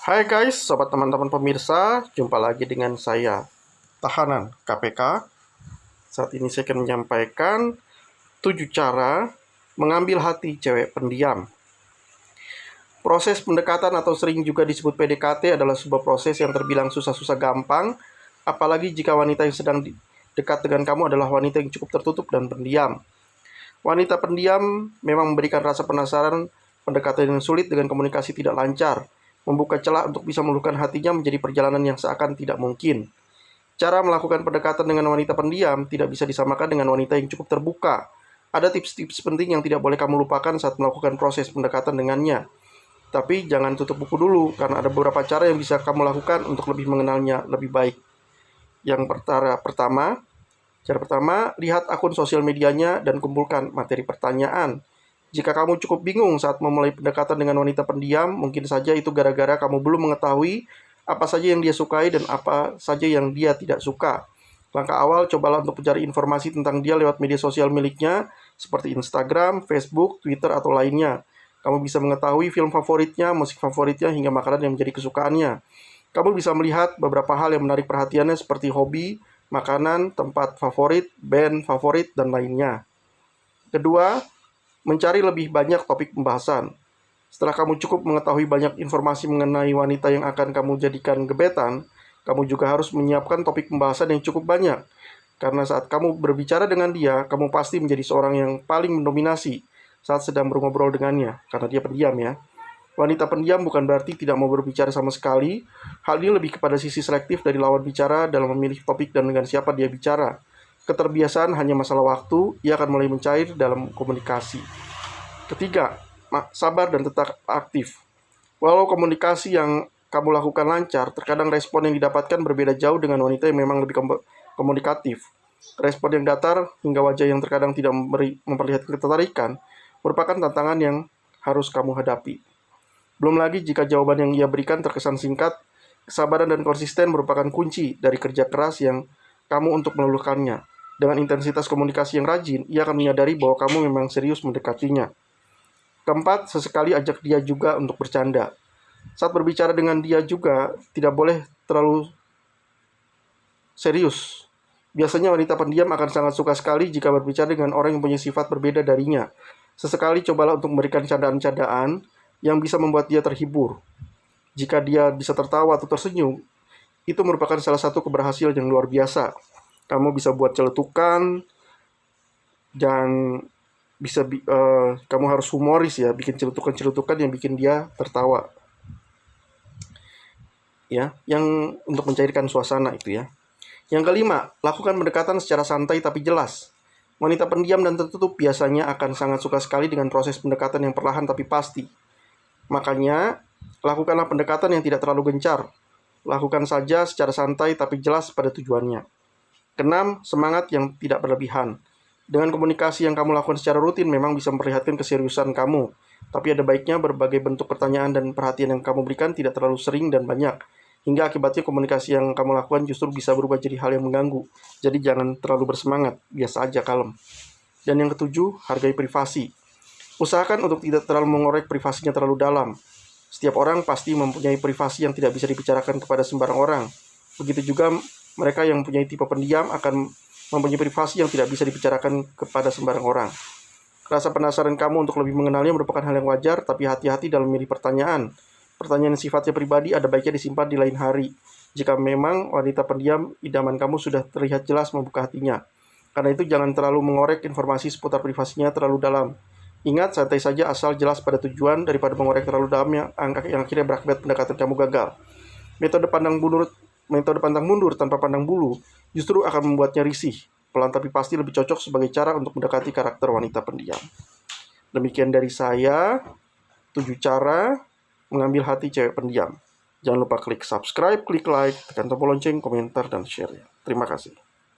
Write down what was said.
Hai guys, sobat teman-teman pemirsa, jumpa lagi dengan saya, tahanan KPK. Saat ini saya akan menyampaikan 7 cara mengambil hati cewek pendiam. Proses pendekatan atau sering juga disebut PDKT adalah sebuah proses yang terbilang susah-susah gampang, apalagi jika wanita yang sedang dekat dengan kamu adalah wanita yang cukup tertutup dan pendiam. Wanita pendiam memang memberikan rasa penasaran, pendekatan yang sulit dengan komunikasi tidak lancar, membuka celah untuk bisa meluluhkan hatinya menjadi perjalanan yang seakan tidak mungkin. Cara melakukan pendekatan dengan wanita pendiam tidak bisa disamakan dengan wanita yang cukup terbuka. Ada tips-tips penting yang tidak boleh kamu lupakan saat melakukan proses pendekatan dengannya. Tapi jangan tutup buku dulu, karena ada beberapa cara yang bisa kamu lakukan untuk lebih mengenalnya lebih baik. Cara pertama, lihat akun sosial medianya dan kumpulkan materi pertanyaan. Jika kamu cukup bingung saat memulai pendekatan dengan wanita pendiam, mungkin saja itu gara-gara kamu belum mengetahui apa saja yang dia sukai dan apa saja yang dia tidak suka. Langkah awal, cobalah untuk mencari informasi tentang dia lewat media sosial miliknya, seperti Instagram, Facebook, Twitter, atau lainnya. Kamu bisa mengetahui film favoritnya, musik favoritnya, hingga makanan yang menjadi kesukaannya. Kamu bisa melihat beberapa hal yang menarik perhatiannya seperti hobi, makanan, tempat favorit, band favorit, dan lainnya. Kedua, mencari lebih banyak topik pembahasan. Setelah kamu cukup mengetahui banyak informasi mengenai wanita yang akan kamu jadikan gebetan, kamu juga harus menyiapkan topik pembahasan yang cukup banyak. Karena saat kamu berbicara dengan dia, kamu pasti menjadi seorang yang paling mendominasi saat sedang ngobrol dengannya, karena dia pendiam ya. Wanita pendiam bukan berarti tidak mau berbicara sama sekali. Hal ini lebih kepada sisi selektif dari lawan bicara dalam memilih topik dan dengan siapa dia bicara. Keterbiasaan hanya masalah waktu, ia akan mulai mencair dalam komunikasi. Ketiga, sabar dan tetap aktif. Walau komunikasi yang kamu lakukan lancar, terkadang respon yang didapatkan berbeda jauh dengan wanita yang memang lebih komunikatif. Respon yang datar hingga wajah yang terkadang tidak memperlihatkan ketertarikan merupakan tantangan yang harus kamu hadapi. Belum lagi jika jawaban yang ia berikan terkesan singkat, kesabaran dan konsisten merupakan kunci dari kerja keras yang kamu untuk meluluhkannya. Dengan intensitas komunikasi yang rajin, ia akan menyadari bahwa kamu memang serius mendekatinya. Keempat, sesekali ajak dia juga untuk bercanda. Saat berbicara dengan dia juga, tidak boleh terlalu serius. Biasanya wanita pendiam akan sangat suka sekali jika berbicara dengan orang yang punya sifat berbeda darinya. Sesekali cobalah untuk memberikan candaan-candaan yang bisa membuat dia terhibur. Jika dia bisa tertawa atau tersenyum, itu merupakan salah satu keberhasilan yang luar biasa. Kamu bisa buat celetukan, dan kamu harus humoris ya, bikin celutukan-celutukan yang bikin dia tertawa. Ya, yang untuk mencairkan suasana itu ya. Yang kelima, lakukan pendekatan secara santai tapi jelas. Wanita pendiam dan tertutup biasanya akan sangat suka sekali dengan proses pendekatan yang perlahan tapi pasti. Makanya, lakukanlah pendekatan yang tidak terlalu gencar. Lakukan saja secara santai tapi jelas pada tujuannya. Keenam, semangat yang tidak berlebihan. Dengan komunikasi yang kamu lakukan secara rutin memang bisa memperlihatkan keseriusan kamu. Tapi ada baiknya berbagai bentuk pertanyaan dan perhatian yang kamu berikan tidak terlalu sering dan banyak. Hingga akibatnya komunikasi yang kamu lakukan justru bisa berubah jadi hal yang mengganggu. Jadi jangan terlalu bersemangat, biasa aja kalem. Dan yang ketujuh, hargai privasi. Usahakan untuk tidak terlalu mengorek privasinya terlalu dalam. Setiap orang pasti mempunyai privasi yang tidak bisa dibicarakan kepada sembarang orang. Begitu juga mereka yang mempunyai tipe pendiam akan mempunyai privasi yang tidak bisa dibicarakan kepada sembarang orang. Rasa penasaran kamu untuk lebih mengenalnya merupakan hal yang wajar, tapi hati-hati dalam memilih pertanyaan. Pertanyaan yang sifatnya pribadi ada baiknya disimpan di lain hari, jika memang wanita pendiam idaman kamu sudah terlihat jelas membuka hatinya. Karena itu jangan terlalu mengorek informasi seputar privasinya terlalu dalam. Ingat, santai saja asal jelas pada tujuan daripada mengorek terlalu dalam yang akhirnya berakibat pendekatan kamu gagal. Metode pandang mundur tanpa pandang bulu justru akan membuatnya risih. Pelan tapi pasti lebih cocok sebagai cara untuk mendekati karakter wanita pendiam. Demikian dari saya, 7 cara mengambil hati cewek pendiam. Jangan lupa klik subscribe, klik like, tekan tombol lonceng, komentar, dan share. Terima kasih.